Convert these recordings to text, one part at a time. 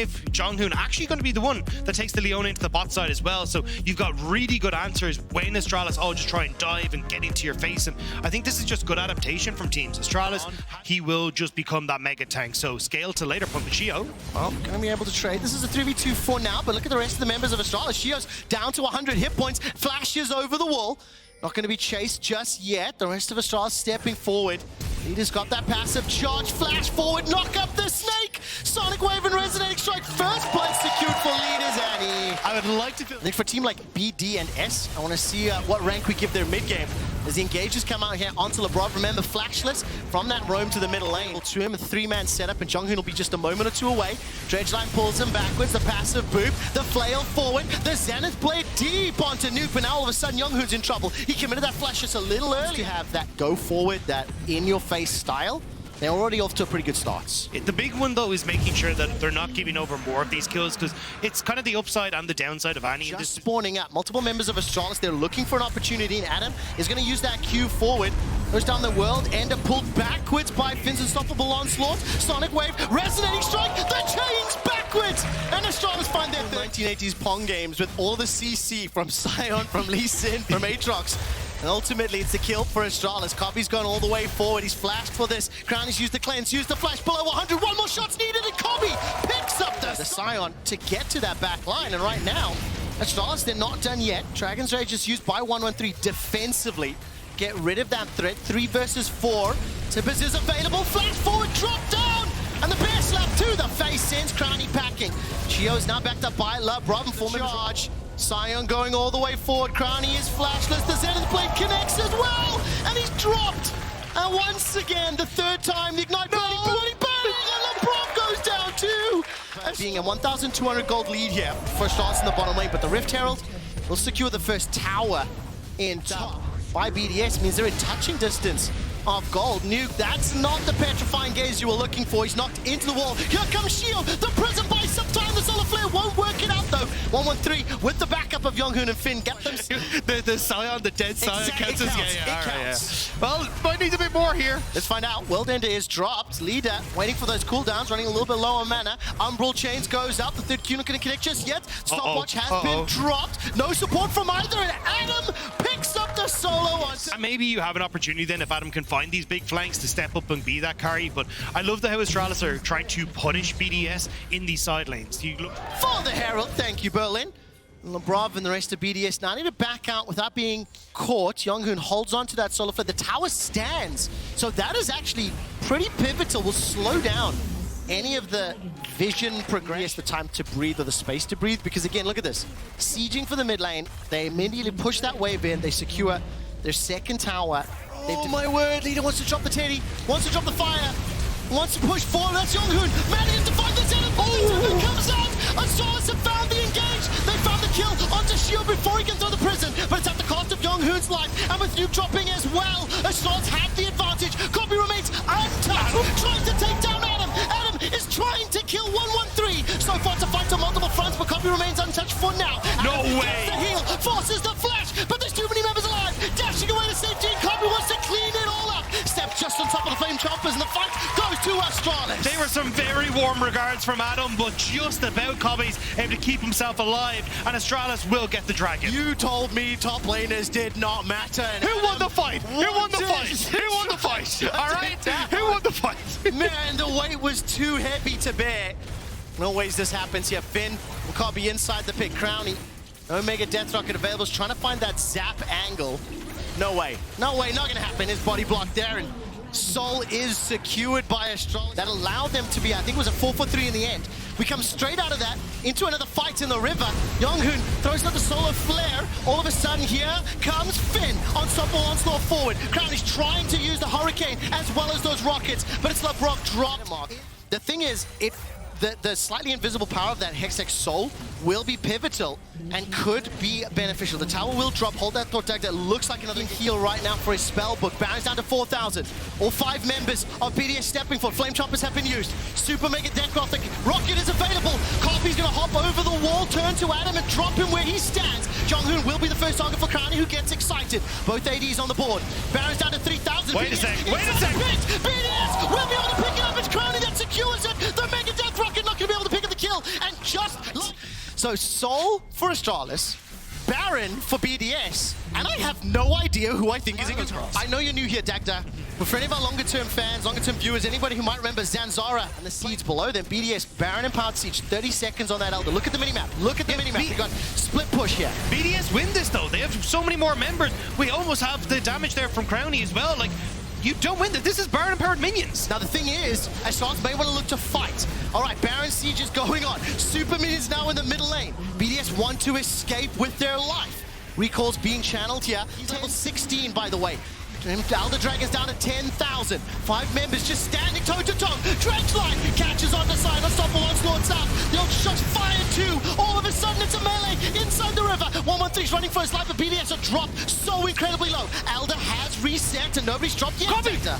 if Jonghoon actually going to be the one that takes the Leona into the bot side as well? So you've got really good answers when Australis all just try and dive and get into your face. And I think this is just good adaptation from teams. Australis, he will just become that mega tank. So scale to later point with Shio. Well, going to be able to trade. This is a 3v2 for now, but look at the rest of the members of Australis. Shio's down to 100 hit points, flashes over the wall. Not going to be chased just yet. The rest of Australis stepping forward. Leader's got that passive charge, flash forward, knock up the snake. Sonic Wave and Resonating Strike, first point secured for Leaders, Annie. I would like to feel... I think for a team like BD and S, I want to see what rank we give their mid game. As the engagers come out here onto LeBron, remember flashless from that roam to the middle lane. To him, a 3-man setup, and Jonghoon will be just a moment or two away. Dredgeline pulls him backwards, the passive boop, the flail forward, the Zenith blade deep onto Nuke, but now all of a sudden Jonghoon's in trouble. He committed that flash just a little early. To have that go forward, that in-your-face style, they're already off to a pretty good start. The big one, though, is making sure that they're not giving over more of these kills, because it's kind of the upside and the downside of any. Just spawning up. Multiple members of Australis, they're looking for an opportunity, and Adam is going to use that Q forward. Goes down the world, Ender pulled backwards by Finn's unstoppable onslaught. Sonic Wave, Resonating Strike, the chains backwards! And Australis find their 1980s Pong games with all the CC from Sion, from Lee Sin, from Aatrox. And ultimately, it's the kill for Australis. Copy's gone all the way forward. He's flashed for this. Crownie's used the cleanse, used the flash below 100. One more shot's needed, and Copy picks up the Sion to get to that back line. And right now, Australis, they're not done yet. Dragon's Rage is used by 113 defensively. Get rid of that threat. 3 versus 4. Tippers is available. Flash forward, drop down. And the bear slap to the face sends Crownie packing. Chio is now backed up by Love. Robin for charge. Sion going all the way forward. Crownie is flashless. The Zenith blade connects as well. And he's dropped. And once again, the third time, the Ignite burning. And LeBron goes down too. Being a 1,200 gold lead here for Australis in the bottom lane. But the Rift Herald will secure the first tower in top by BDS. Means they're in touching distance of gold. Nuke, that's not the petrifying gaze you were looking for. He's knocked into the wall. Here comes Shield. The prison buys some time. The solar flare won't work it out though. 113 with the backup of Jonghoon and Finn. Get them. the Sion, the dead Sion counts. It counts. Yeah. Well, might need a bit more here. Let's find out. World Ender is dropped. Leader waiting for those cooldowns, running a little bit low on mana. Umbral Chains goes out. The third Q not going to connect just yet. Stopwatch has been dropped. No support from either, and Adam picks up the solo on. And maybe you have an opportunity then if Adam can find these big flanks to step up and be that carry. But I love how Australis are trying to punish BDS in these side lanes. You look for the Herald. Thank you, Berlin. Lebrov and the rest of BDS now need to back out without being caught. Jonghoon holds on to that solo flare. The tower stands. So that is actually pretty pivotal. Will slow down any of the vision progress, the time to breathe or the space to breathe. Because again, look at this. Sieging for the mid lane. They immediately push that wave in. They secure their second tower. Oh my word, Leader wants to drop the teddy, wants to drop the fire, wants to push forward. That's Jonghoon. Manages to find the Zenith. Oh, comes out. Australis have found the engage. They found the kill onto Shield before he can throw the prison, but it's at the cost of Jonghoon's life. And with Nuke dropping as well, Australis have the advantage. Copy remains untouched, trying to take down Adam. Adam is trying to kill 113. So far to fight on multiple fronts, but Copy remains untouched for now. No Adam way. The heal, forces the flash, but there's too many members alive. Dashing away to safety, and Copy wants to clean it all up. Steps just on top of the Flame Chompers, and the fight goes to Australis. They were some very warm regards from Adam, but just about Copy's able to keep himself alive, and Australis will get the dragon. You told me top laners did not matter. Who won the fight? Who won the fight? Who won the fight? All right? Who won the fight? Man, the weight was too heavy to bear. No ways this happens here. Finn will copy inside the pick. Crownie, Omega Death Rocket available, is trying to find that zap angle. No way. No way, not gonna happen. His body blocked there, and Soul is secured by Australis. That allowed them to be, I think it was a 4-4-3 in the end. We come straight out of that into another fight in the river. Jonghoon throws another solar flare. All of a sudden here comes Finn. Unstoppable onslaught forward. Crownie's trying to use the Hurricane as well as those rockets, but it's LeBrock dropped. The thing is, the slightly invisible power of that Hextech Soul will be pivotal and could be beneficial. The tower will drop. Hold that thought tag. That looks like another heal right now for his spell book. Baron's down to 4,000. All 5 members of BDS stepping forward. Flame Choppers have been used. Super Mega Death Rocket is available. Copy's going to hop over the wall, turn to Adam and drop him where he stands. Jonghoon will be the first target for Crownie, who gets excited. Both ADs on the board. Baron's down to 3,000. Wait a sec. BDS will be able to pick it up. It's Crownie that secures it. The Mega Death Rocket not going to be able to pick up the kill. well, and just... So Sol for Australis, Baron for BDS, and I have no idea who I think is in control. I know you're new here, Dagda, but for any of our longer-term fans, longer-term viewers, anybody who might remember Zanzara and the seeds below them, BDS, Baron and Powered Siege, 30 seconds on that Elder. Look at the minimap. Look at the minimap. We've got split push here. BDS win this though. They have so many more members. We almost have the damage there from Crowny as well. Like, you don't win this. This is Baron and Powered minions. Now the thing is, Australis may want to look to fight. All right, Baron Siege is going on. Super minions now in the middle lane. BDS want to escape with their life. Recall's being channeled here. He's level 16, by the way. Elder Dragon's down to 10,000. 5 members just standing toe-to-toe. Dredgeline catches on the side. Unstoppable onslaughts out. The old shot's fired too. All of a sudden, it's a melee inside the river. 113's running for his life, but BDS are dropped so incredibly low. Elder has reset, and nobody's dropped yet.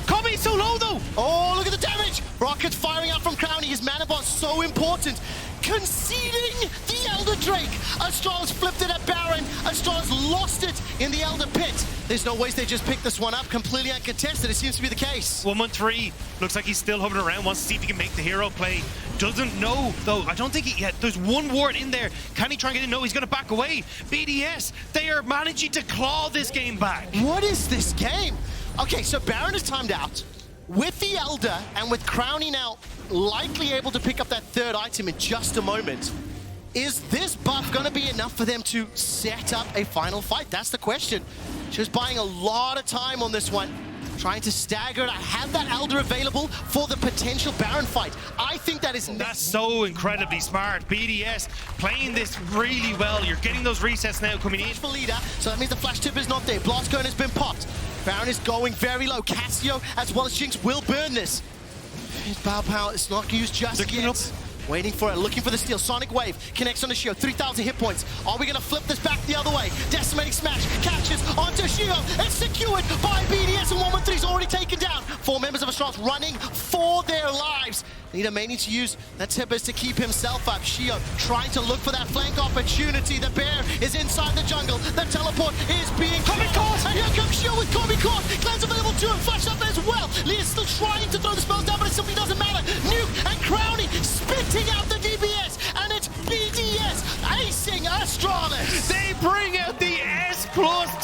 Kobe so low, though. Oh, look at the damage. Rockets firing out from Crowny. His mana bot's so important. Conceding the Elder Drake. Australis flipped it at Baron. Australis lost it in the Elder Pit. There's no ways they just picked this one up completely uncontested. It seems to be the case. 113 looks like he's still hovering around, wants to see if he can make the hero play. Doesn't know, though. I don't think he yet. There's one ward in there. Can he try and get in? No, he's going to back away. BDS, they are managing to claw this game back. What is this game? Okay, so Baron is timed out. With the Elder and with Crowny now likely able to pick up that third item in just a moment, is this buff going to be enough for them to set up a final fight? That's the question. Just buying a lot of time on this one, trying to stagger it. I have that Elder available for the potential Baron fight. I think that is... That's so incredibly smart. BDS playing this really well. You're getting those resets now coming in. For leader, so that means the flash tip is not there. Blast Cone has been popped. Baron is going very low. Cassio as well as Jinx will burn this. His Bow Power is not used just yet. Waiting for it, looking for the steal. Sonic Wave connects on Shio, 3,000 hit points. Are we gonna flip this back the other way? Decimating Smash catches onto Shio. It's secured by BDS, and 113's already taken down. 4 members of Australis running for their lives. Leader may need to use that Tibbers to keep himself up. Shio trying to look for that flank opportunity. The bear is inside the jungle. The teleport is being caught. And here comes Shio with Kobe caught. Cleanse available to him. Flash up as well. Leader's still trying to throw the spells down, but it simply doesn't matter. Nuke and Crowny spitting out the DBS, and it's BDS acing Australis. They bring out the S+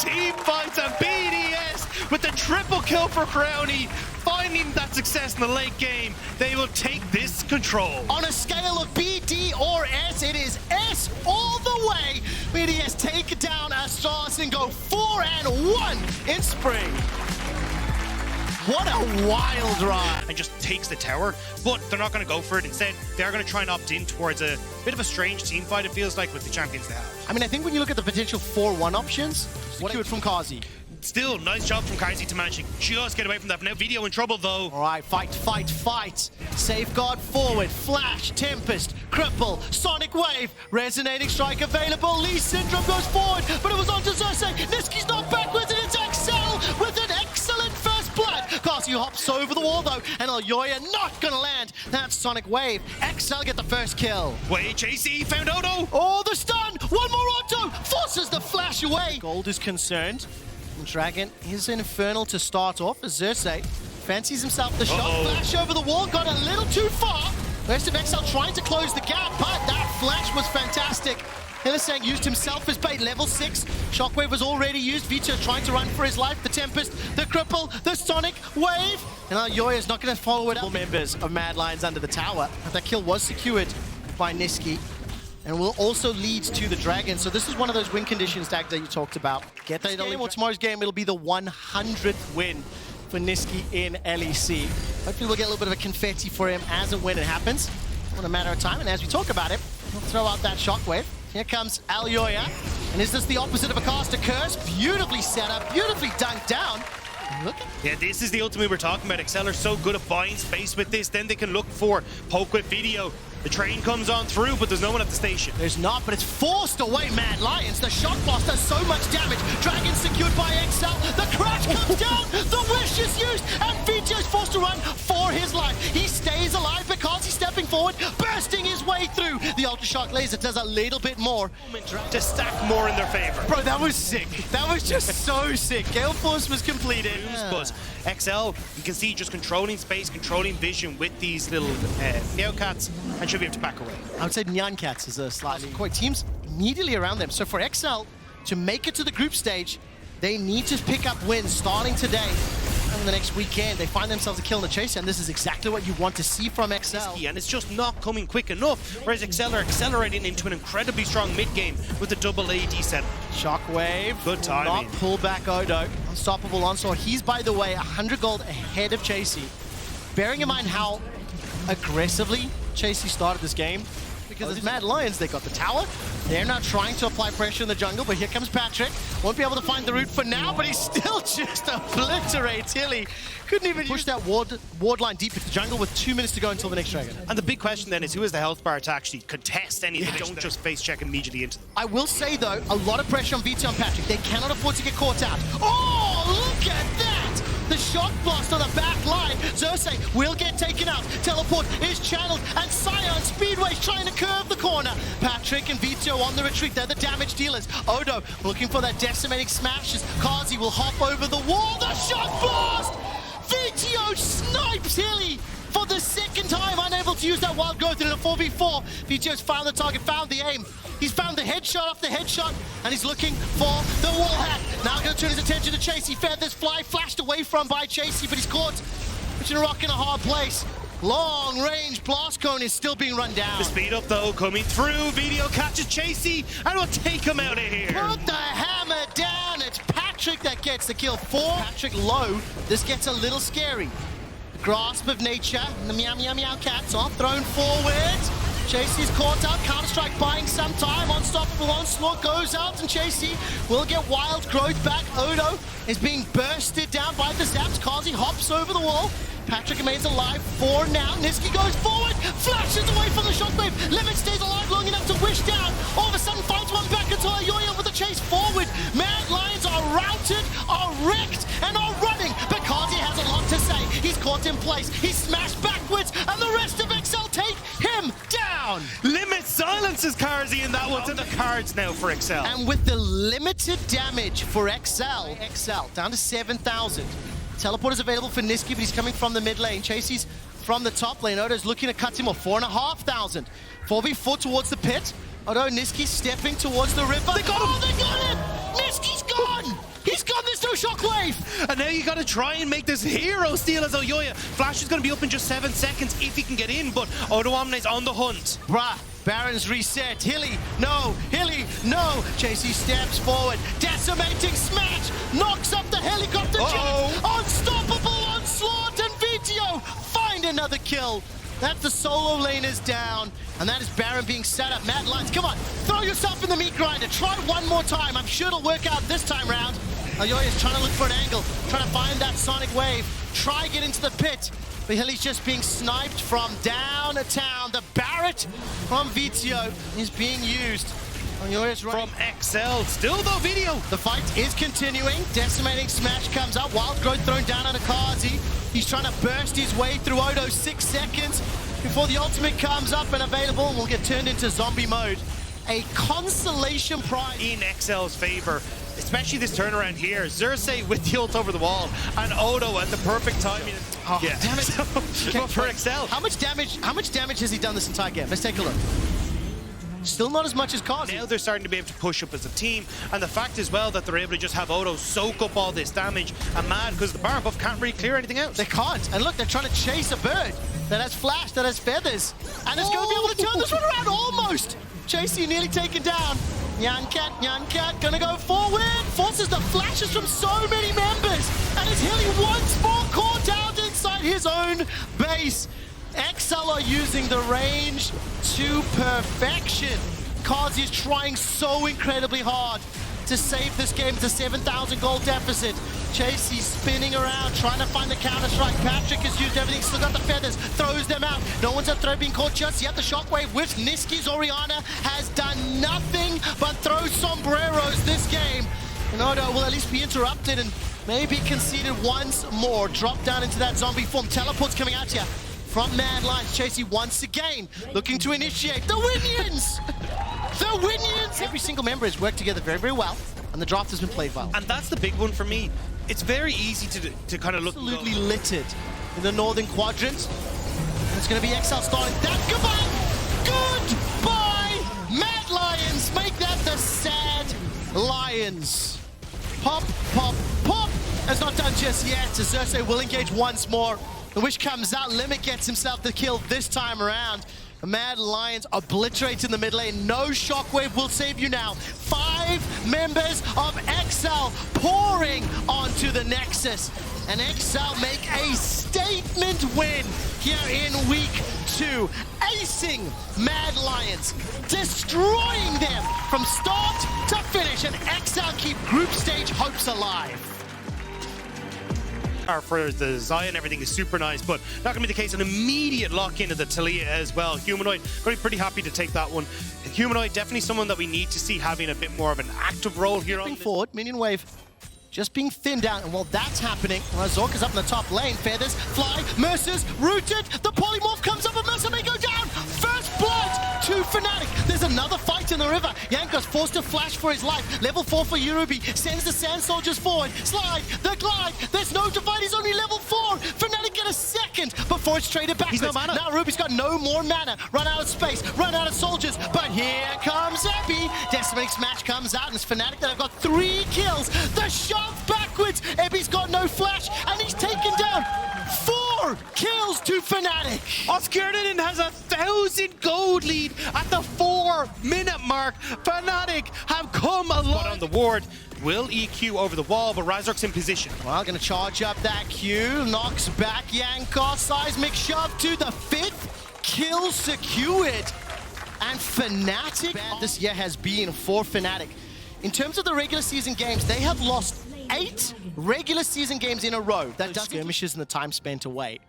team fights, and BDS with the triple kill for Crowny, finding that success in the late game. They will take this control. On a scale of B, D, or S, it is S all the way. BDS take down Australis and go 4-1 in spring. What a wild ride. And just takes the tower, but they're not going to go for it. Instead, they are going to try and opt in towards a bit of a strange team fight, it feels like, with the champions they have. I mean, I think when you look at the potential 4-1 options, secured from Kazi. Still, nice job from Kazi to manage to just get away from that. Now, Video in trouble, though. All right, fight, fight, fight. Safeguard forward, Flash, Tempest, Cripple, Sonic Wave, Resonating Strike available. Lee Syndrome goes forward, but it was on to Xerxes. Niski's not backwards, and it's Excel with an excellent first blood. Kazi hops over the wall, though, and Alyoya not gonna land. That's Sonic Wave. Excel get the first kill. Wait, JC found Odo. Oh, the stun! One more Auto! Forces the flash away. Gold is concerned. Dragon is infernal to start off as Xerxes fancies himself the shot. Flash over the wall, got a little too far. The rest of Excel trying to close the gap, but that flash was fantastic. Hylissang used himself as bait, level 6. Shockwave was already used. Vito trying to run for his life. The Tempest, the Cripple, the Sonic Wave. And Alyoya is not going to follow it up. Members of Mad Lions under the tower. That kill was secured by Niski, and will also lead to the Dragon. So this is one of those win conditions, Dag, that you talked about. Get that game or tomorrow's game, it'll be the 100th win for Niski in LEC. Hopefully we'll get a little bit of a confetti for him as and when it happens. It's a matter of time, and as we talk about it, we'll throw out that Shockwave. Here comes Alyoya. And is this the opposite of a caster curse? Beautifully set up, beautifully dunked down. Yeah, this is the ultimate we're talking about. Excel are so good at buying space with this. Then they can look for poke with Video. The train comes on through, but there's no one at the station. There's not, but it's forced away Mad Lions. The Shock Blast does so much damage. Dragon secured by Excel. The crash comes down. The wish is used, and Vito's forced to run for his life. He stays alive because he's stepping forward, bursting his way through. The Ultra Shock laser does a little bit more. To stack more in their favor. Bro, that was sick. That was just so sick. Gale Force was completed. But XL, you can see just controlling space, controlling vision with these little Neocats, and should be able to back away. I would say Nyan Cats is a slightly quite teams immediately around them. So for XL to make it to the group stage, they need to pick up wins starting today. And the next weekend, they find themselves a kill in the chase, and this is exactly what you want to see from XL. And it's just not coming quick enough, whereas XL are accelerating into an incredibly strong mid game with the double AD set. Shockwave. Good timing. Not pull back Odo. Unstoppable onslaught. He's, by the way, 100 gold ahead of Chasey. Bearing in mind how aggressively Chasey started this game, because as Mad Lions, they got the tower. They're now trying to apply pressure in the jungle, but here comes Patrick. Won't be able to find the route for now, but he still just obliterates Hilly. Couldn't even push that ward line deep into the jungle with 2 minutes to go until the next dragon. And the big question then is, who has the health bar to actually contest anything? Don't just face check immediately into them. I will say, though, a lot of pressure on VIT on Patrick. They cannot afford to get caught out. Oh, look at that! The shock blast on the back line. Xerxes will get taken out. Teleport is channeled, and Scion Speedway's trying to curve the corner. Patrick and Vito on the retreat. They're the damage dealers. Odo looking for that decimating smashes. Kazi will hop over the wall. The shock blast! Vito snipes Hilly for the second time, unable to use that wild growth in a 4v4. Vito's found the target, found the aim. He's found the headshot off the headshot, and he's looking for the wall hack. Now going to turn his attention to Chasey. Feathers fly, flashed away from by Chasey, but he's caught between a rock and a hard place. Long range blast cone is still being run down. The speed up though coming through. Video catches Chasey and will take him out of here. Put the hammer down. It's Patrick that gets the kill. Patrick low. This gets a little scary. Grasp of nature. The meow meow meow cats are thrown forward. Chasey's caught up. Counter-Strike buying some time. Unstoppable onslaught goes out, and Chasey will get wild growth back. Odo is being bursted down by the zaps. Kazi hops over the wall. Patrick remains alive for now. Niski goes forward, flashes away from the shockwave. Limit stays alive long enough to wish down. All of a sudden finds one back into Ayoya with a chase forward. Mad Lions are routed, are wrecked, and are running. But Kazi has a lot to say. He's caught in place. He's smashed backwards, and the rest of XL take him down. Limit silences Karzy in that one. To the cards now for XL. And with the limited damage for XL down to 7,000. Teleport is available for Niski, but he's coming from the mid lane. Chasey's from the top lane. Odo's looking to cut him off. 4,500. 4v4 towards the pit. Odo, Niski stepping towards the river. They got him! Oh, they got him! Niski's gone! He's gone, there's no shockwave! And now you gotta try and make this hero steal as Ayoya. Flash is gonna be up in just 7 seconds if he can get in, but Odo Omne's on the hunt. Bruh. Baron's reset. Hilly, no. Hilly, no. Chasey steps forward. Decimating smash. Knocks up the helicopter jet. Unstoppable onslaught, and Vito find another kill. That's the solo laners down. And that is Baron being set up. Mad Lions, come on. Throw yourself in the meat grinder. Try one more time. I'm sure it'll work out this time round. Ayoya's trying to look for an angle. Trying to find that sonic wave. Try get into the pit. But Hilly's just being sniped from downtown. The Barrett from Vito is being used. From XL, still though Video. The fight is continuing. Decimating smash comes up. Wild growth thrown down on Kazi. He's trying to burst his way through Odo. 6 seconds before the ultimate comes up and available, and will get turned into zombie mode. A consolation prize in XL's favor. Especially this turnaround here. Xerxes with the ult over the wall, and Odo at the perfect timing. Oh, yeah. Damn it. For XL. How much damage has he done this entire game? Let's take a look. Still not as much as Kazi. Now they're starting to be able to push up as a team, and the fact as well that they're able to just have Odo soak up all this damage, and Mad, because the Baron buff can't really clear anything else. They can't. And look, they're trying to chase a bird that has flash, that has feathers, and it's going to be able to turn this one around almost. Chasey nearly taken down. Nyan Cat, gonna go forward. Forces the flashes from so many members. And is Hilly once more caught out inside his own base. XL are using the range to perfection. Kazi is trying so incredibly hard to save this game. It's a 7,000 gold deficit. Chasey spinning around, trying to find the counter-strike. Patrick has used everything, still got the feathers, throws them out. No one's at throw being caught just yet. The shockwave with Niski's Orianna has done nothing but throw sombreros this game. And Odo will at least be interrupted and maybe conceded once more. Drop down into that zombie form. Teleport's coming out here from Mad Lions. Chasey once again looking to initiate the Winions! The Winions! Every single member has worked together very, very well, and the draft has been played well. And that's the big one for me. It's very easy to kind of look. Absolutely littered in the northern quadrant. And it's going to be XL starting that. Goodbye! Mad Lions! Make that the Sad Lions. Pop, pop, pop! That's not done just yet. Xerxes will engage once more. The wish comes out. Limit gets himself the kill this time around. The Mad Lions obliterate in the mid lane. No shockwave will save you now. 5 members of XL pouring onto the Nexus. And XL make a statement win here in week 2. Acing Mad Lions, destroying them from start to finish. And XL keep group stage hopes alive. For the Zion, everything is super nice, but not going to be the case. An immediate lock into the Talia as well. Humanoid, going to be pretty happy to take that one. Humanoid, definitely someone that we need to see having a bit more of an active role here on forward, minion wave just being thinned out, and while that's happening, Razork is up in the top lane. Feathers fly, Mercer's rooted, the polymorph comes up, and Mercer may go down. First blood to Fnatic. There's another fight in the river. Jankos forced to flash for his life. Level 4 for Yurubi, sends the Sand Soldiers forward. Slide, the glide, there's no divide, he's only level 4. Fnatic get a second before it's traded backwards. He's no mana. Now Ruby's got no more mana. Run out of space, run out of soldiers, but here comes Ebi. Decimating Smash comes out, and it's Fnatic that have got 3 kills. The shove backwards, Ebi's got no flash, and he's taken down 4 kills to Fnatic. Australis has 1,000 gold lead at the 4-minute mark. Fnatic have come along on the ward. Will EQ over the wall, but Razork's in position. Well, gonna charge up that Q, knocks back Jankos, seismic shove to the 5th kill secured. And Fnatic, this year has been for Fnatic. In terms of the regular season games, they have lost 8 regular season games in a row. That does skirmishes and the time spent away.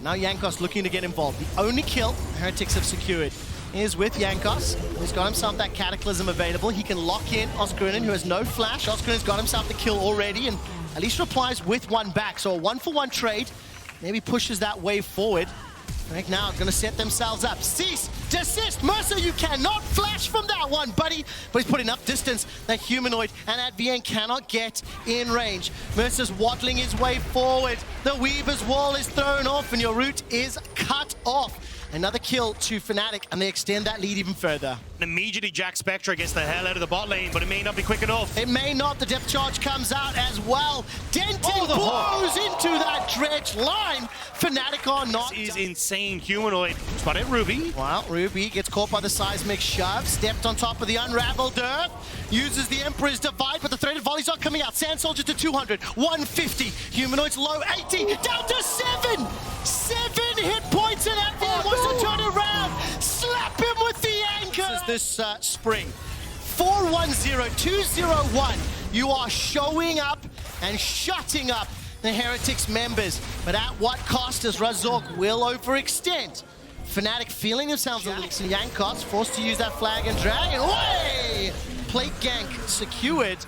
Now Jankos looking to get involved. The only kill Heretics have secured is with Jankos. He's got himself that Cataclysm available. He can lock in Oscarinen, who has no flash. Oscarinen's got himself the kill already, and at least replies with 1 back. So a 1-for-1 trade maybe pushes that wave forward. Right now, gonna set themselves up. Cease, desist, Mercer, you cannot flash from that one, buddy. But he's put enough distance that Humanoid and that VN cannot get in range. Mercer's waddling his way forward. The Weaver's wall is thrown off, and your route is cut off. Another kill to Fnatic, and they extend that lead even further. And immediately Jack Spectra gets the hell out of the bot lane, but it may not be quick enough. It may not. The depth charge comes out as well. Denton blows into that dredge line. Fnatic are not. This is insane. Humanoid. Spot it, Ruby. Well, Ruby gets caught by the seismic shove, stepped on top of the unraveled earth, uses the Emperor's Divide, but the threaded volley's not coming out. Sand Soldier to 200, 150. Humanoid's low, 80, down to 7. 7 hit points, and Ebi wants to turn it around. Slap him with the anchor. This spring. 4-1-0, 2-0-1. You are showing up and shutting up the Heretics members. But at what cost, as Razork will overextend? Fnatic feeling themselves a little. Jankos forced to use that flag and dragon. Way! Plate gank secured,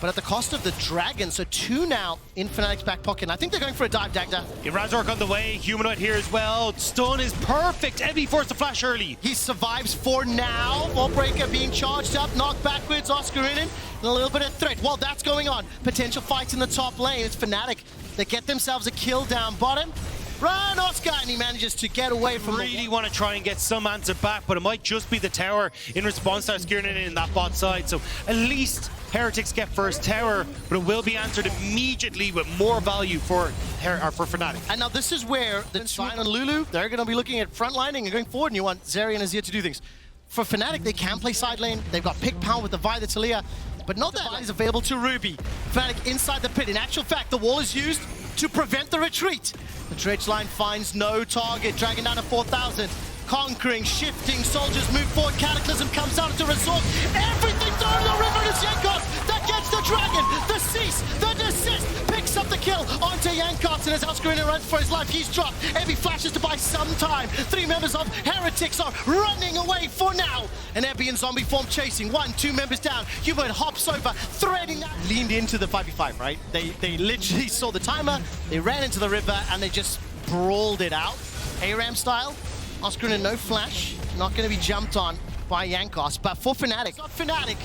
but at the cost of the dragon. So 2 now in Fnatic's back pocket. And I think they're going for a dive, Dagda. Yeah, Razork on the way. Humanoid here as well. Stun is perfect. Ebi forced to flash early. He survives for now. Wallbreaker being charged up, knocked backwards. Oscarinen, and a little bit of threat. While that's going on, potential fights in the top lane. It's Fnatic. They get themselves a kill down bottom. Run, Oscar, and he manages to get away from really want to try and get some answer back, but it might just be the tower in response to Skirnin in that bot side. So at least Heretics get first tower, but it will be answered immediately with more value for Fnatic. And now this is where the Sign on Lulu, they're going to be looking at frontlining and going forward, and you want Zeri and Azir to do things. For Fnatic, they can play side lane. They've got pick power with the Vi, the Talia, but not that is available to Ruby. Fnatic inside the pit. In actual fact, the wall is used to prevent the retreat. The dredge line finds no target. Dragon down to 4,000. Conquering, shifting, soldiers move forward. Cataclysm comes out to Resort. Everything thrown in the river is Jankos. That gets the dragon. The cease, the desist. Picks up the kill onto Jankos, and as Oscarina runs for his life, he's dropped. Ebi flashes to buy some time. 3 members of Heretics are running away for now. And Ebi in zombie form chasing. 1, 2 members down. Hubert hops over, threading that. Leaned into the 5v5, right? They literally saw the timer, they ran into the river, and they just brawled it out. ARAM style. Oscar in no flash. Not going to be jumped on by Jankos. But for Fnatic,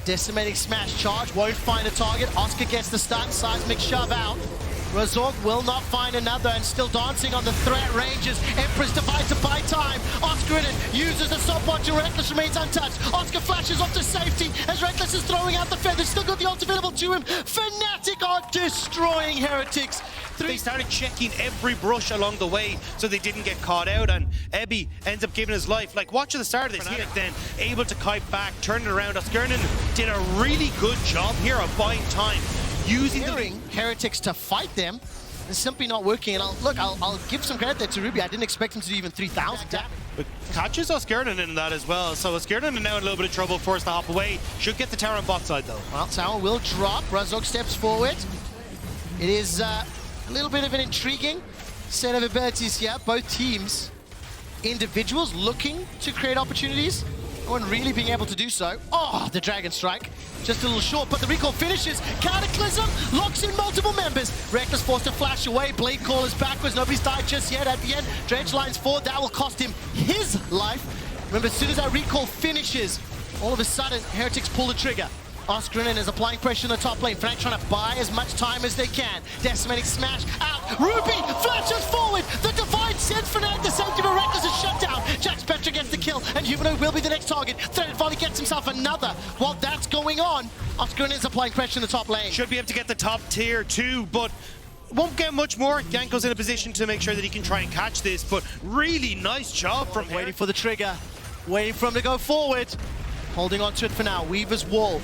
decimating smash charge. Won't find a target. Oscar gets the stun. Seismic shove out. Razork will not find another and still dancing on the threat ranges. Empress divides to buy time. Oscar in it uses the stopwatch and Reckless remains untouched. Oscar flashes off to safety as Reckless is throwing out the feathers. Still got the ult available to him. Fnatic are destroying Heretics. They started checking every brush along the way so they didn't get caught out, and Ebby ends up giving his life. Like, watch at the start of this here, then able to kite back, turn it around. Oscarnin did a really good job here of buying time. Using Heretics to fight them is simply not working. And I'll give some credit there to Ruby. I didn't expect him to do even 3,000 damage. But catches Oscarnin in that as well. So Oscarnin now in a little bit of trouble, forced to hop away. Should get the tower on bot side though. Well, tower will drop. Razork steps forward. It is a little bit of an intriguing set of abilities here. Both teams, individuals looking to create opportunities. No one really being able to do so. Oh, the Dragon Strike. Just a little short, but the recall finishes. Cataclysm locks in multiple members. Reckless forced to flash away. Blade Call is backwards. Nobody's died just yet. At the end, Dredge lines forward. That will cost him his life. Remember, as soon as that recall finishes, all of a sudden, Heretics pull the trigger. Oscarinin is applying pressure in the top lane. Fnatic trying to buy as much time as they can. Decimating smash out. Ruby flashes forward. The divide sends Fnatic. The safety of Reckless is shut down. Jack Spectre gets the kill, and Humanoid will be the next target. Threaded Volley gets himself another. While that's going on, Oscarinin is applying pressure in the top lane. Should be able to get the top tier too, but won't get much more. Yanko's in a position to make sure that he can try and catch this, but really nice job from waiting for the trigger. Waiting for him to go forward. Holding on to it for now. Weaver's Wall.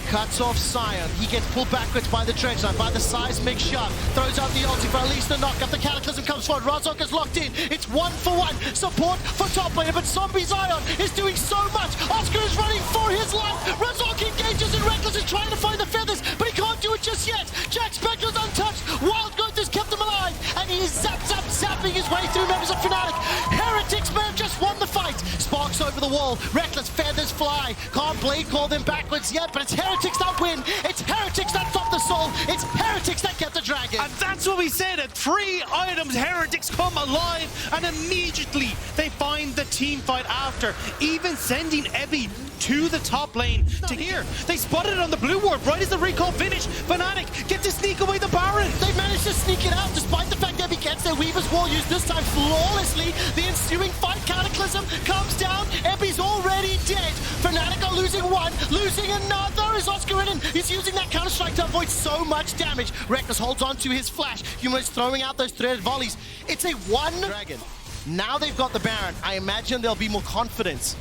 Cuts off Sion. He gets pulled backwards by the Dredge line, by the Seismic shove. Throws out the ulti for at least a knock-up. The Cataclysm comes forward. Razork is locked in. It's 1-for-1. Support for top laner, but Zombie Zion is doing so much. Oscar is running for his life. Razork engages and Reckless is trying to find the feathers, but he can't do it just yet. Jack Spectre's untouched. Wild Growth has kept him alive, and he is zapping his way through members of Fnatic. Heretics may have just won the fight. Sparks over the wall. Reckless feathers fly. Can't Blade Call them backwards yet, but it's Heretics that win. It's Heretics that stop the soul. It's Heretics that get the dragon. And that's what we said. At 3 items, Heretics come alive, and immediately they find the team fight after, even sending Ebby to the top lane to here. They spotted it on the blue ward right as the recall finished. Fnatic get to sneak away the Baron. They managed to sneak it out despite the fact Ebby gets their Weaver's Wall used this time flawlessly. The ensuing fight, Cataclysm comes down. Ebby's already dead. Fnatic are losing one, losing another is Oscarinin. He's using that Counter-Strike to avoid so much damage. Reckless holds on to his flash. Humanoid's throwing out those threaded volleys. It's a one dragon. Now they've got the Baron. I imagine there'll be more confidence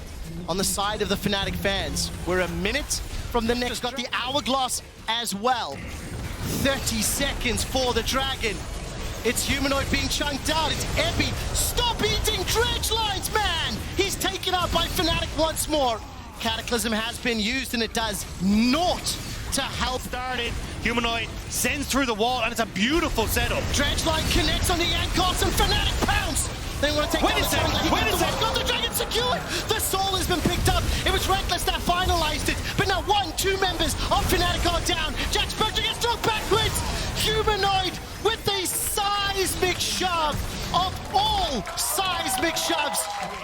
on the side of the Fnatic fans. We're a minute from the next. Got the Hourglass as well. 30 seconds for the Dragon. It's Humanoid being chunked out. It's Ebby. Stop eating Dredge lines, man! He's taken out by Fnatic once more. Cataclysm has been used and it does naught to help. Started. Humanoid sends through the wall, and it's a beautiful setup. Dredge line connects on the Jankos and Fnatic pounce. They want to take Wait a second. Got the Dragon secured. The soul has been picked up. It was Reckless that finalized it. But now 2 members of Fnatic are down. Jack Spectre gets knocked backwards. Humanoid with the seismic shove of all seismic shoves.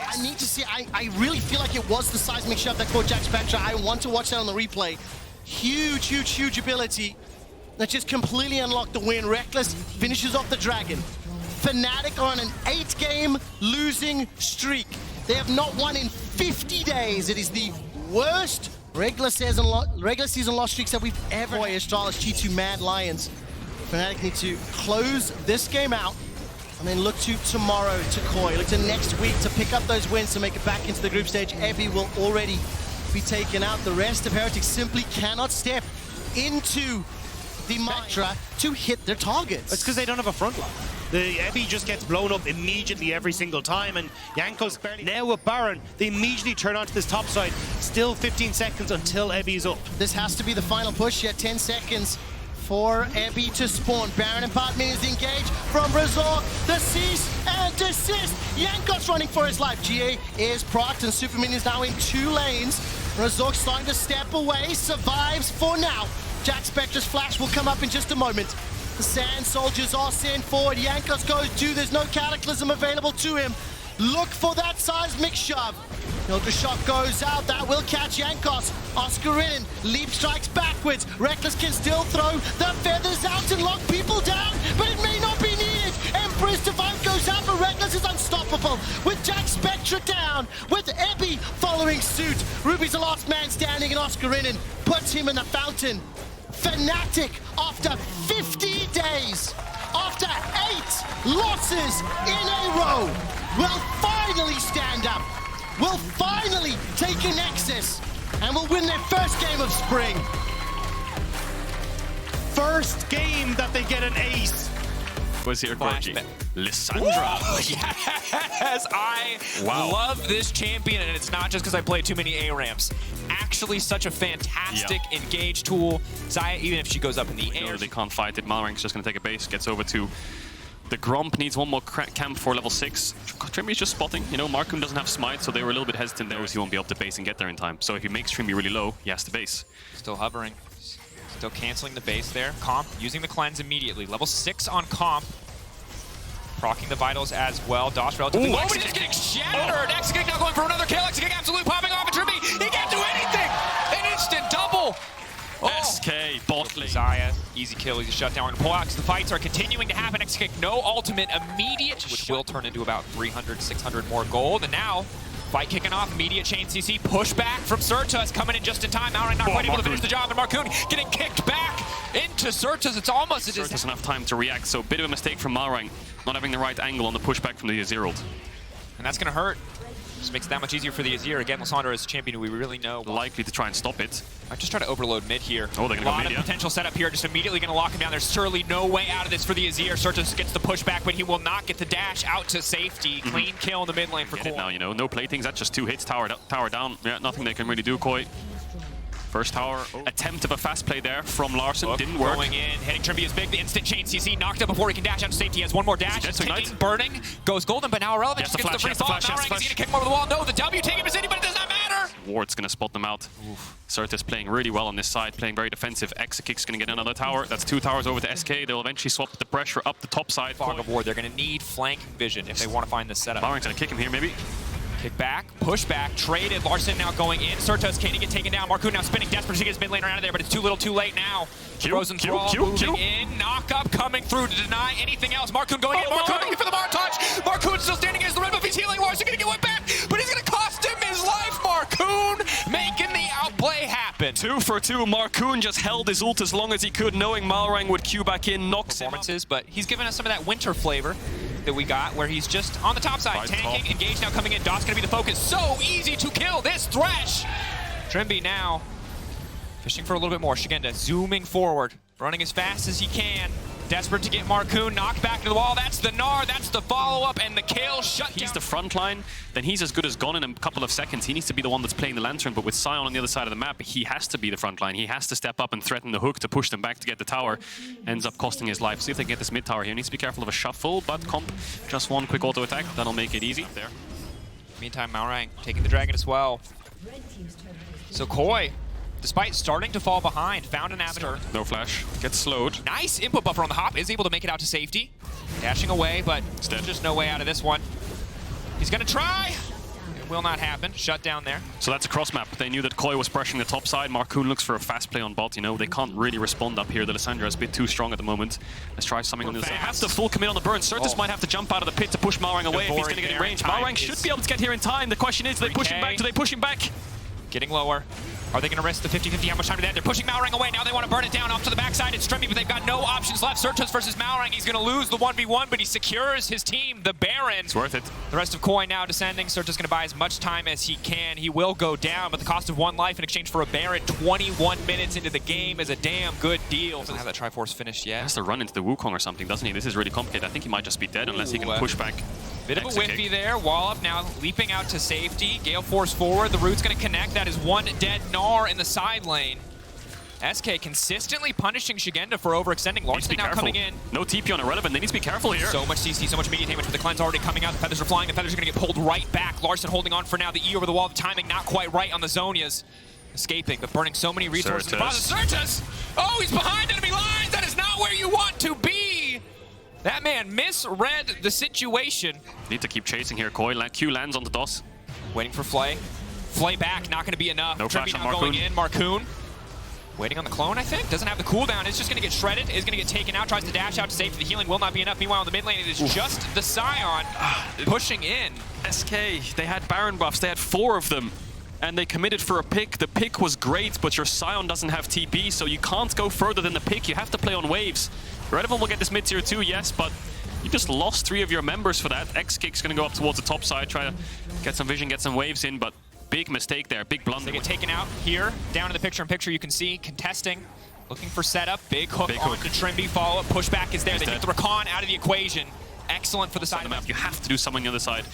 I need to see, I really feel like it was the seismic shove that caught Jack Spectre. I want to watch that on the replay. Huge ability that just completely unlocked the win. Reckless finishes off the Dragon. Fnatic are on an 8-game losing streak. They have not won in 50 days. It is the worst regular season loss streaks that we've ever had. Australis, G2 Mad Lions. Fnatic need to close this game out and then look to tomorrow to Koi. Look to next week to pick up those wins to make it back into the group stage. Ebby will already be taken out. The rest of Heretics simply cannot step into the mantra to hit their targets. It's because they don't have a front line. The Ebby just gets blown up immediately every single time, and Jankos now with Baron, they immediately turn onto this top side. Still 15 seconds until Ebby's up. This has to be the final push yet. 10 seconds for Ebby to spawn. Baron and bot minions engage from Razork. The cease and desist. Jankos running for his life. GA is procced and Super Minions now in 2 lanes. Razork starting to step away. Survives for now. Jack Spectre's flash will come up in just a moment. The Sand Soldiers are sent forward. Jankos goes too. There's no Cataclysm available to him. Look for that seismic shove. Ultra Shock goes out. That will catch Jankos. Oscarinin leap strikes backwards. Reckless can still throw the feathers out and lock people down, but it may not be needed. Emperor's Divine goes out, but Reckless is unstoppable. With Jack Spectra down, with Ebby following suit. Ruby's the last man standing, and Oscarinin puts him in the fountain. Fnatic, after 50 days, after 8 losses in a row, will finally stand up, will finally take a Nexus, and will win their first game of spring. First game that they get an ace. Was here, Corgi. Lissandra. Yes, I love this champion, and it's not just because I play too many A-ramps. Actually, such a fantastic engage tool. Xayah, even if she goes up in the air, They can't fight it. Malrang's just going to take a base, gets over to the Gromp, needs one more camp for level 6. Trimby's just spotting. You know, Markun doesn't have smite, so they were a little bit hesitant there, as he won't be able to base and get there in time. So if he makes Trimby really low, he has to base. still hovering. Still canceling the base there. Comp using the cleanse immediately. Level 6 on Comp. Proccing the vitals as well. Dosh relatively low, but he's getting shattered. Exegig now going for another kill. Exegig absolutely popping off, and Trimby, he can't do anything! An instant double! SK, bot lane. Xayah, easy kill, easy shutdown. And pull out because the fights are continuing to happen. Exegig, no ultimate, immediate, which will turn into about 300, 600 more gold. And now, fight kicking off, immediate chain CC, pushback from Surtus, coming in just in time. Malrang not quite able to finish the job, and Markun getting kicked back into Surtus. It's almost a disaster. Surtus enough time to react, so a bit of a mistake from Malrang, not having the right angle on the pushback from the Azirald. And that's going to hurt. Just makes it that much easier for the Azir. Again, Lissandra is a champion who we really know. Likely to try and stop it. I just try to overload mid here. Oh, they're going to go mid, A lot of potential setup here, just immediately going to lock him down. There's surely no way out of this for the Azir. Surtus gets the pushback, but he will not get the dash out to safety. Clean kill in the mid lane for Koi. Now, you know, no playthings, that's just 2 hits, tower down. Yeah, nothing they can really do, Koi. First tower, attempt of a fast play there from Larson, didn't work. Going in, hitting Trimby is big, the instant chain CC knocked up before he can dash out to safety. He has one more dash, he's taking burning, goes golden, but now irrelevant, just gets the free fall. Malrang is going to kick him over the wall. No, the W take him as anybody, but it does not matter. Ward's going to spot them out. Surtus playing really well on this side, playing very defensive. Exegig's going to get another tower. That's 2 towers over to SK. They'll eventually swap the pressure up the top side. Fog of War, they're going to need flanking vision if they want to find this setup. Malrang's going to kick him here, maybe. Kick back, push back, traded. Larson now going in. Surtus can't get taken down. Markun now spinning, desperate to get his mid laner out of there, but it's too little too late now. Frozen Thrall moving in. Knock up coming through to deny anything else. Markun going in. Markun looking for the bar touch. Markun still standing against the red buff. He's healing. Larson going to get one back, but he's going to cost him his life. Markun making the outplay happen. 2 for 2. Markun just held his ult as long as he could, knowing Malrang would queue back in, knocks him up. But he's given us some of that winter flavor that we got, where he's just on the top side, tanking, engaged now coming in. Dot's gonna be the focus. So easy to kill this Thresh. Trimby now fishing for a little bit more. Shigenda zooming forward, running as fast as he can. Desperate to get Markun knocked back to the wall. That's the Gnar, that's the follow-up, and the kill shut down. He's the front line, then he's as good as gone in a couple of seconds. He needs to be the one that's playing the Lantern, but with Sion on the other side of the map, he has to be the front line. He has to step up and threaten the hook to push them back to get the tower. Ends up costing his life. See if they can get this mid tower here. Needs to be careful of a shuffle, but Comp, just one quick auto attack. That'll make it easy. There. Meantime, Malrang taking the dragon as well. So Koi, despite starting to fall behind, found an avatar. No flash. Gets slowed. Nice input buffer on the hop. Is able to make it out to safety. Dashing away, but there's just no way out of this one. He's going to try. It will not happen. Shut down there. So that's a cross map. They knew that Koi was pressuring the top side. Markun looks for a fast play on bot. You know, they can't really respond up here. The Lissandra is a bit too strong at the moment. Let's try something on the other side. Has to full commit on the burn. Surtus might have to jump out of the pit to push Malrang away if he's going to get in range. Malrang should be able to get here in time. The question is, do they push him back? Do they push him back? Getting lower. Are they going to risk the 50-50? How much time do they have? They're pushing Malrang away. Now they want to burn it down off to the backside. It's Trimby, but they've got no options left. Surtus versus Malrang. He's going to lose the 1v1, but he secures his team, the Baron. It's worth it. The rest of Koi now descending. Surtus going to buy as much time as he can. He will go down, but the cost of 1 life in exchange for a Baron 21 minutes into the game is a damn good deal. Doesn't have that Triforce finished yet. He has to run into the Wukong or something, doesn't he? This is really complicated. I think he might just be dead unless he can push back. Bit of a whiffy there. Wall up now, leaping out to safety. Gale Force forward. The root's going to connect. That is one dead Gnar in the side lane. SK consistently punishing Shigenda for overextending. Larson now coming in. No TP on Irrelevant. They need to be careful here. So much CC, so much media damage, but the cleanse already coming out. The feathers are flying. The feathers are going to get pulled right back. Larson holding on for now. The E over the wall. The timing not quite right on the Zonias. Escaping, but burning so many resources. Surtus! Oh, he's behind enemy lines! That is not not where you want to be. That man misread the situation. Need to keep chasing here. Koi, Q lands on the DOS. Waiting for Flay. Flay back, not going to be enough. No flash on now going in. Marcoon. Waiting on the clone, I think. Doesn't have the cooldown. It's just going to get shredded. Is going to get taken out. Tries to dash out to safety. The healing will not be enough. Meanwhile, in the mid lane, it is just the Scion pushing in. SK, they had Baron buffs. They had 4 of them. And they committed for a pick. The pick was great, but your Scion doesn't have TP, so you can't go further than the pick. You have to play on waves. Redevil will get this mid-tier 2, yes, but you just lost 3 of your members for that. X-Kick's going to go up towards the top side, try to get some vision, get some waves in, but big mistake there, big blunder. They get taken out here. Down in the picture-in-picture, you can see contesting, looking for setup. Big hook onto Trimby, follow-up, pushback is there. They get the Rakan out of the equation. Excellent for the side of the map. You have to do something on the other side.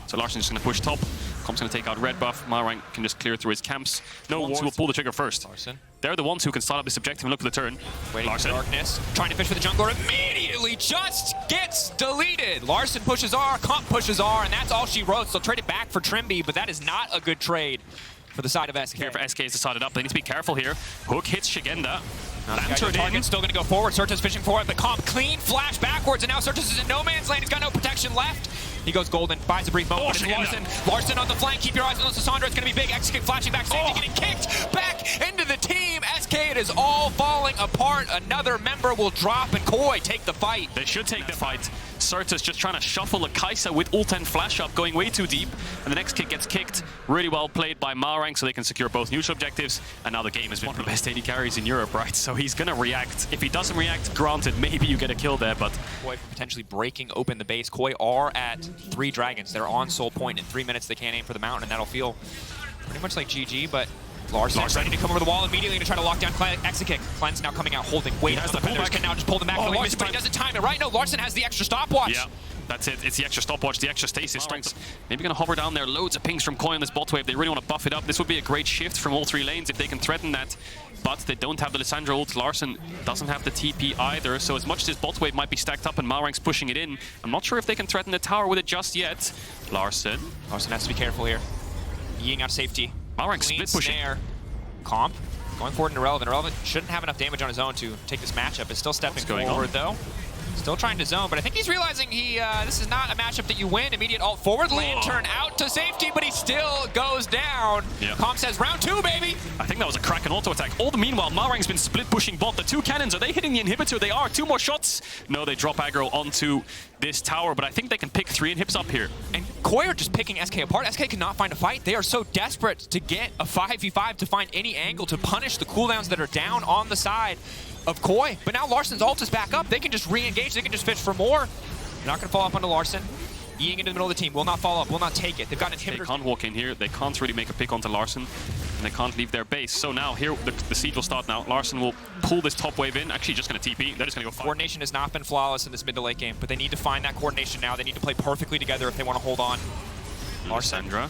So Larsen's just going to push top. Comp's going to take out red buff. Malrang can just clear through his camps. No ones who will pull the trigger first. Larsen. They're the ones who can start up this objective and look for the turn. Waiting for darkness. Trying to fish for the jungler. Immediately just gets deleted. Larsen pushes R, Comp pushes R, and that's all she wrote. So trade it back for Trimby, but that is not a good trade for the side of SK. Here for SK is decided up. They need to be careful here. Hook hits Shigenda. Target's still going to go forward. Surta's fishing for it. The Comp clean flash backwards, and now Surtas is in no man's lane. He's got no protection left. He goes golden, buys a brief moment. Larsen on the flank. Keep your eyes on Cassandra. It's going to be big. X-Kick flashing back. Safety getting kicked back into the team. SK, it is all falling apart. Another member will drop, and Koi take the fight. They should take the fight. Surta's just trying to shuffle a Kai'Sa with ult and flash up, going way too deep. And the next kick gets kicked. Really well played by Malrang, so they can secure both neutral objectives. And now the game has been one of the best AD carries in Europe, right? So he's going to react. If he doesn't react, granted, maybe you get a kill there, but... Koi potentially breaking open the base. Koi are at 3 dragons. They're on soul point. In 3 minutes, they can't aim for the mountain, and that'll feel pretty much like GG, but... Larsen ready to come over the wall immediately to try to lock down X-Kick. Cleanse now coming out, holding weight on the defenders. Can now just pull them back to Larsen, but he doesn't time it right. No, Larsen has the extra stopwatch. Yeah, that's it. It's the extra stopwatch, the extra stasis strength. Maybe going to hover down there. Loads of pings from Koi on this bot wave. They really want to buff it up. This would be a great shift from all 3 lanes if they can threaten that. But they don't have the Lissandra ult. Larsen doesn't have the TP either. So as much as this bot wave might be stacked up and Malrang's pushing it in, I'm not sure if they can threaten the tower with it just yet. Larsen has to be careful here. Yeeing out safety. Malrang split pushing. Comp going forward into Irrelevant. Irrelevant shouldn't have enough damage on his own to take this matchup. Is still stepping forward though. Still trying to zone, but I think he's realizing this is not a matchup that you win. Immediate ult forward, Lantern out to safety, but he still goes down. Yeah. Comp says round 2, baby. I think that was a Kraken auto attack. All the meanwhile, Malrang's been split pushing bot. The 2 cannons, are they hitting the inhibitor? They are. 2 more shots. No, they drop aggro onto this tower, but I think they can pick 3 inhibs up here. And Koi are just picking SK apart. SK cannot find a fight. They are so desperate to get a 5v5 to find any angle to punish the cooldowns that are down on the side of Koi. But now Larsen's ult is back up. They can just re-engage. They can just fish for more. They're not going to fall up onto Larsen. Eating into the middle of the team. Will not follow up. Will not take it. They've got inhibitors. They can't walk in here. They can't really make a pick onto Larsen. And they can't leave their base. So now here, the siege will start now. Larsen will pull this top wave in. Actually, just going to TP. They're just going to go fight. Coordination has not been flawless in this mid to late game, but they need to find that coordination now. They need to play perfectly together if they want to hold on. Lissandra.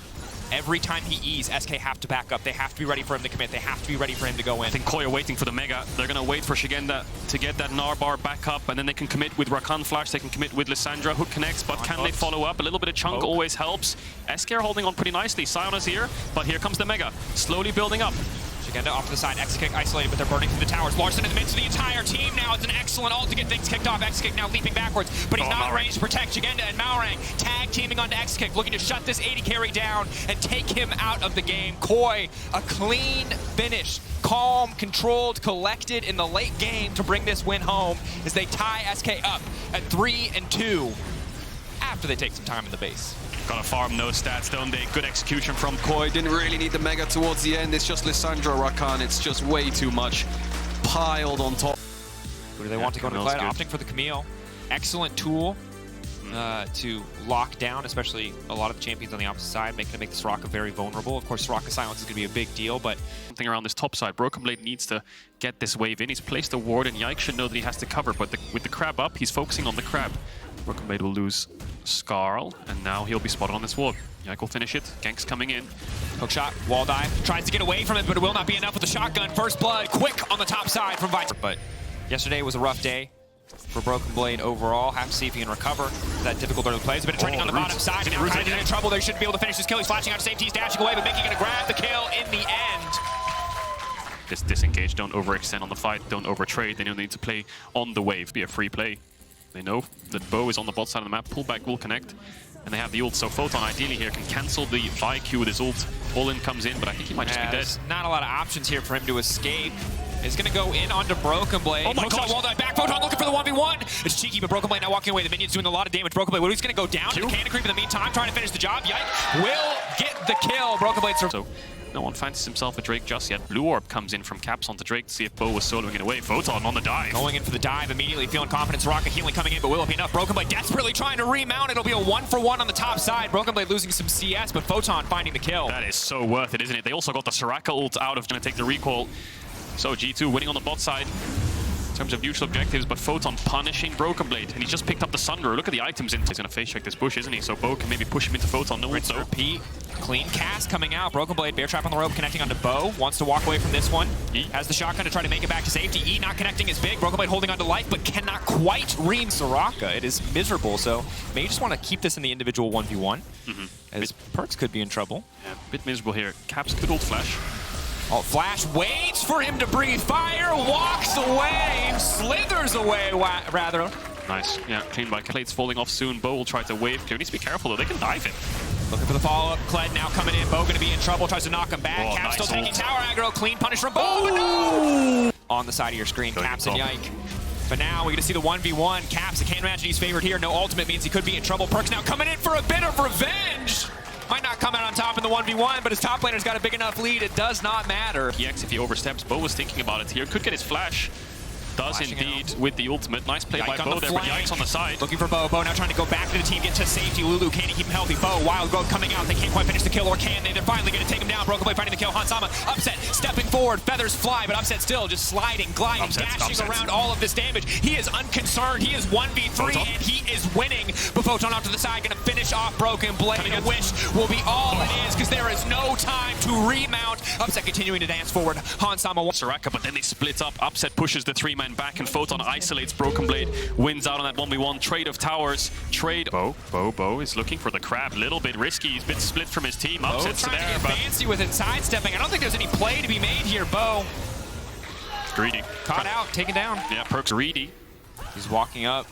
Every time he E's, SK have to back up. They have to be ready for him to commit. They have to be ready for him to go in. I think Koi are waiting for the Mega. They're going to wait for Shigenda to get that Narbar back up, and then they can commit with Rakan Flash. They can commit with Lissandra. Hook connects, but can they follow up? A little bit of chunk always helps. SK are holding on pretty nicely. Sion is here, but here comes the Mega. Slowly building up. Shigenda off to the side, X-Kick isolated, but they're burning through the towers. Larsen in the midst of the entire team now. It's an excellent ult to get things kicked off. X-Kick now leaping backwards, but he's not ranged to protect Shigenda, and Malrang tag teaming onto X-Kick, looking to shut this 80 carry down and take him out of the game. Koi, a clean finish. Calm, controlled, collected in the late game to bring this win home as they tie SK up at 3-2 after they take some time in the base. Gotta farm those stats, don't they? Good execution from Koi. Didn't really need the Mega towards the end. It's just Lissandra Rakan. It's just way too much piled on top. Who do they want to go to play? Opting for the Camille. Excellent tool to lock down, especially a lot of the champions on the opposite side, make this Soraka very vulnerable. Of course, Soraka silence is going to be a big deal, but... Something around this top side. Broken Blade needs to get this wave in. He's placed a ward, and Yike should know that he has to cover, but with the crab up, he's focusing on the crab. Broken Blade will lose Skarl, and now he'll be spotted on this ward. Yike will finish it. Gank's coming in. Hook shot, wall dive, tries to get away from it, but it will not be enough with the shotgun. First blood, quick on the top side from VIT. But yesterday was a rough day for Broken Blade overall. Have to see if he can recover that difficult early plays. A bit of training on the bottom side, and now Kai's in trouble. They shouldn't be able to finish this kill. He's flashing out of safety, he's dashing away, but Mickey gonna grab the kill in the end. Just disengage, don't overextend on the fight, don't overtrade. They don't need to play on the wave, be a free play. They know that Bo is on the bot side of the map, pullback will connect, and they have the ult. So Photon ideally here can cancel the VIT with his ult. All-in comes in, but I think he might just be dead. Not a lot of options here for him to escape. He's going to go in onto Broken Blade. Oh my god! Wall back. Photon looking for the 1v1. It's cheeky, but Broken Blade now walking away. The minion's doing a lot of damage. Broken Blade, he's going to go down. The cannon creep in the meantime, trying to finish the job. Yike will get the kill. Broken Blade survives. So no one fancies himself a Drake just yet. Blue Orb comes in from Caps onto Drake to see if Bo was soloing it away. Photon on the dive. Going in for the dive immediately, feeling confidence. Rocket healing coming in, but will it be enough? Broken Blade desperately trying to remount. It'll be a 1-for-1 on the top side. Broken Blade losing some CS, but Photon finding the kill. That is so worth it, isn't it? They also got the Soraka ult out of trying to take the recall. So G2 winning on the bot side in terms of neutral objectives, but Photon punishing Broken Blade. And he just picked up the Sunderer. Look at the items in. He's going to face check this bush, isn't he? So Bo can maybe push him into Photon. No ult though. Repeat. Clean cast coming out. Broken Blade, bear trap on the rope, connecting onto Bo. Wants to walk away from this one. E has the shotgun to try to make it back to safety. E not connecting is big. Broken Blade holding onto life, but cannot quite ream Soraka. It is miserable, so may just want to keep this in the individual 1v1. As Perks could be in trouble. Yeah, a bit miserable here. Caps could ult flash. Oh, Flash waits for him to breathe fire, walks away, slithers away, rather. Nice. Yeah, clean by Plates falling off soon. Bo will try to wave. Clear needs to be careful though. They can dive him. Looking for the follow-up. Kled now coming in. Bo going to be in trouble. Tries to knock him back. Oh, Cap nice still taking ult. tower aggro. Clean punish from Bo, but no! On the side of your screen, Caps and Yike. But now we're going to see the 1v1. Caps, I can't imagine he's favored here. No ultimate means he could be in trouble. Perks now coming in for a bit of revenge. Might not come out on top in the 1v1, but his top laner's got a big enough lead. It does not matter. EX, if he oversteps, Bo was thinking about it here. Could get his flash. Does Flashing indeed out. with the ultimate. Nice play by Bo there, but Yikes on the side. Looking for Bo. Bo now trying to go back to the team, get to safety. Lulu, can he keep him healthy? Bo, Wild Growth coming out. They can't quite finish the kill, or can they? They're finally going to take him down. Broken Blade finding the kill. Hansama, Upset, stepping forward. Feathers fly, but Upset still just sliding, gliding, dashing around all of this damage. He is unconcerned. He is 1v3, Photon. and he is winning. But Photon off to the side, going to finish off Broken Blade. A wish will be all it is, because there is no time to remount. Upset continuing to dance forward. Hansama. Soraka, but then they split up. Upset pushes the 3-man back, and Photon isolates Broken Blade, wins out on that 1v1. Trade of towers, trade. Bo is looking for the crab. Little bit risky. He's been split from his team. Upset's trying there, to get but fancy with it, sidestepping. I don't think there's any play to be made here. Bo greedy. caught out, taken down. Yeah, Perks greedy. He's walking up,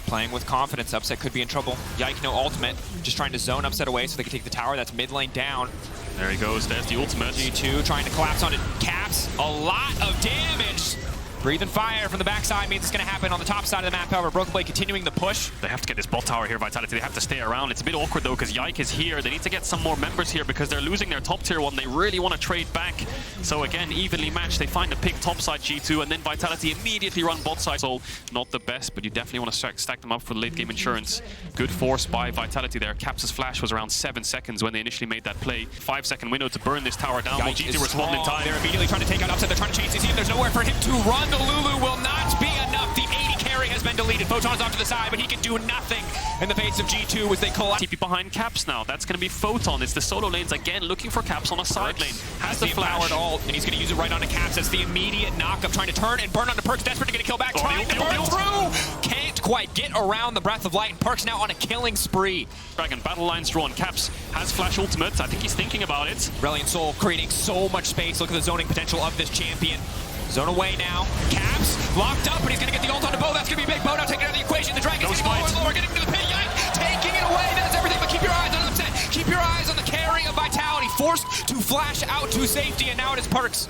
playing with confidence. Upset could be in trouble. Yike, no ultimate. Just trying to zone Upset away so they can take the tower. That's mid lane down. There he goes. There's the ultimate. G2 trying to collapse onto Caps. A lot of damage. Breathing fire from the backside means it's going to happen on the top side of the map. However, Broken Blade continuing the push. They have to get this bot tower here, Vitality. They have to stay around. It's a bit awkward, though, because Yike is here. They need to get some more members here because they're losing their top tier one. They really want to trade back. So, again, evenly matched. They find a pick topside G2, and then Vitality immediately run bot side. So, not the best, but you definitely want to stack them up for the late-game insurance. Good force by Vitality there. Caps' flash was around 7 seconds when they initially made that play. 5-second window to burn this tower down. Will G2 respond in time? They're immediately trying to take out Upset. They're trying to chase his team. There's nowhere for him to run. The Lulu will not be enough. The 80 carry has been deleted. Photon's off to the side, but he can do nothing in the face of G2 as they collapse. TP behind Caps now. That's going to be Photon. It's the solo lanes again, looking for Caps on a side lane. Has the flash. Ult, and he's going to use it right onto Caps. That's the immediate knock-up, trying to turn and burn onto Perks. Desperate to get a kill back. Trying to burn through. Can't quite get around the Breath of Light, and Perks now on a killing spree. Dragon battle lines drawn. Caps has flash ultimate. I think he's thinking about it. Brilliant Soul creating so much space. Look at the zoning potential of this champion. Zone away now. Caps locked up, but he's going to get the ult onto Bo. That's going to be big. Bo now taking out of the equation. The Dragon's getting lower and lower, getting to the pit. Yike, taking it away. That's everything, but keep your eyes on Upset. Keep your eyes on the carry of Vitality. Forced to flash out to safety, and now it is Perks.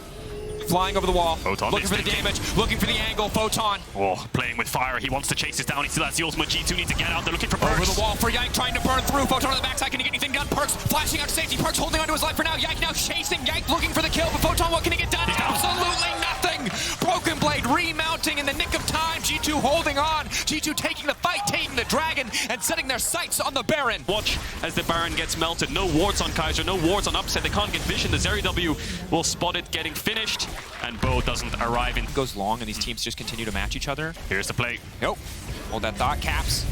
Flying over the wall, Photon looking for the damage, looking for the angle. Photon. Oh, playing with fire. He wants to chase this down. He still has the ultimate. G2 need to get out. They're looking for Perks. Over the wall for Yike, trying to burn through. Photon on the backside. Can he get anything done? Perks flashing out to safety. Perks holding onto his life for now. Yike now chasing. Yike looking for the kill, but Photon, what can he get done? Absolutely nothing. Broken Blade remounting in the nick of time. G2 holding on. G2 taking the fight, taking the Dragon, and setting their sights on the Baron. Watch as the Baron gets melted. No wards on Kaiser, no wards on Upset. They can't get vision. The Zeri W will spot it getting finished, and Bo doesn't arrive in. It goes long, and these teams just continue to match each other. Here's the play. Nope. Hold that thought, Caps.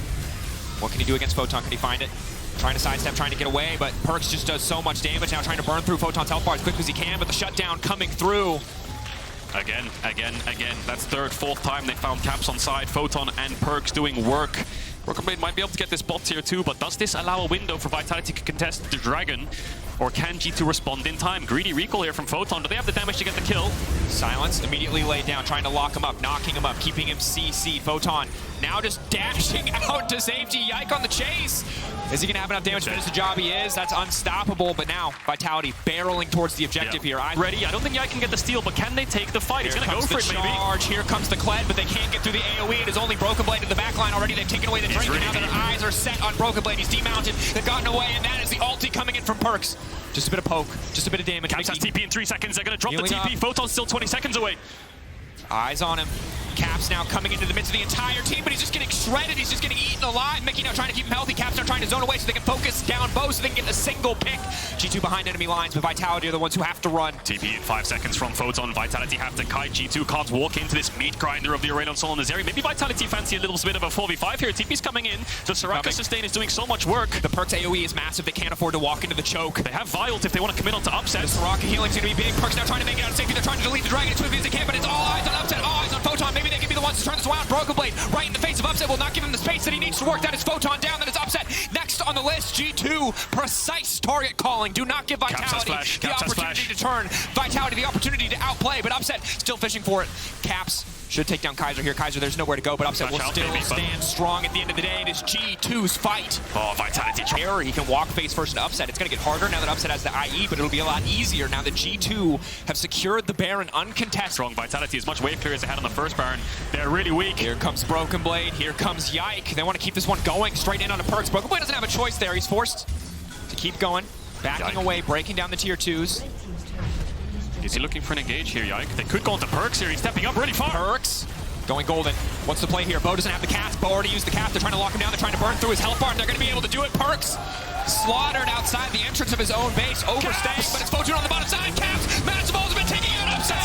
What can he do against Photon? Can he find it? Trying to sidestep, trying to get away, but Perks just does so much damage now, trying to burn through Photon's health bar as quick as he can, but the shutdown coming through. Again. That's third, fourth time they found Caps on side. Photon and Perks doing work. Broken Blade might be able to get this bot tier 2, but does this allow a window for Vitality to contest the Dragon? or can G2 respond in time? Greedy recall here from Photon. Do they have the damage to get the kill? Silence immediately laid down, trying to lock him up, knocking him up, keeping him CC'd. Photon now just dashing out to safety. Yike on the chase. Is he going to have enough damage to finish the job? He is. That's unstoppable. But now, Vitality barreling towards the objective here. Ready. I don't think Yike can get the steal, but can they take the fight? He's going to go for it, maybe. Here comes the Kled, but they can't get through the AoE. It is only Broken Blade in the backline already. They've taken away the drink, and now their eyes are set on Broken Blade. He's demounted. They've gotten away, and that is the ulti coming in from Perks. Just a bit of poke. Just a bit of damage. Caps has TP in 3 seconds. They're going to drop Healing the TP. up. Photon's still 20 seconds away. Eyes on him. Caps now coming into the midst of the entire team, but he's just getting shredded. He's just getting eaten alive. Mickey now trying to keep him healthy. Caps now trying to zone away so they can focus down Bo so they can get a single pick. G2 behind enemy lines, but Vitality are the ones who have to run. TP in 5 seconds from Photon. Vitality have to kite. G2 can't walk into this meat grinder of the Aurelion Sol in this area. Maybe Vitality fancy a little bit of a 4v5 here. TP's coming in. The Soraka sustain is doing so much work. The Perks AoE is massive. They can't afford to walk into the choke. They have Vials if they want to commit on to Upset. The Soraka healing's going to be big. Perks now trying to make it out of safety. They're trying to delete the Dragon as quickly as they can, but it's all eyes on Upset, all eyes on Photon. Maybe they can be the ones to turn this around. Broken Blade right in the face of Upset will not give him the space that he needs to work. That is Photon down. That is Upset next on the list. G2, precise target calling. Do not give Vitality the opportunity to turn. Vitality the opportunity to outplay, but Upset still fishing for it. Caps should take down Kaiser here. Kaiser, there's nowhere to go, but Upset will still stand strong at the end of the day. It is G2's fight. Oh, Vitality. He can walk face first into Upset. It's going to get harder now that Upset has the IE, but it'll be a lot easier now that G2 have secured the Baron uncontested. Strong Vitality as much wave clear as they had on the first Baron. They're really weak. Here comes Broken Blade. Here comes Yike. They want to keep this one going straight in on the Perks. Broken Blade doesn't have a choice there. He's forced to keep going. Backing away, breaking down the tier 2s. Is he looking for an engage here, Yike? They could go into Perks here. He's stepping up really far. Perks going golden. What's the play here? Bo doesn't have the cast. Bo already used the cast. They're trying to lock him down. They're trying to burn through his health bar, and they're going to be able to do it. Perks slaughtered outside the entrance of his own base. Overstaying, but it's Photon on the bottom side. Caps, massive ultimate taking out Upset.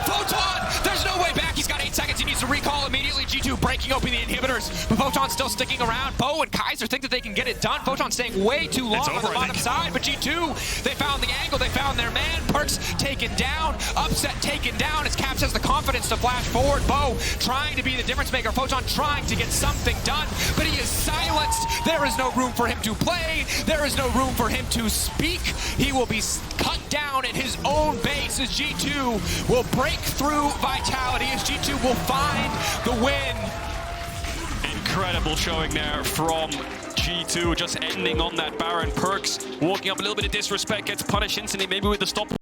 Photon, there's no way back. He's got 8 seconds. He needs to recall immediately. G2 breaking open the inhibitors, but Photon's still sticking around. Bo and Kaiser think that they can get it done. Photon staying way too long on the bottom side, but G2, they found the angle. They found their man. Perks taken down. Upset taken down as Caps has the confidence to flash forward. Bo trying to be the difference maker. Photon trying to get something done, but he is silenced. There is no room for him to play. There is no room for him to speak. He will be cut down in his own base as G2 will break through Vitality, as G2 will find the win. Incredible showing there from G2, just ending on that Baron. Perks walking up a little bit of disrespect, gets punished instantly, maybe with the stop.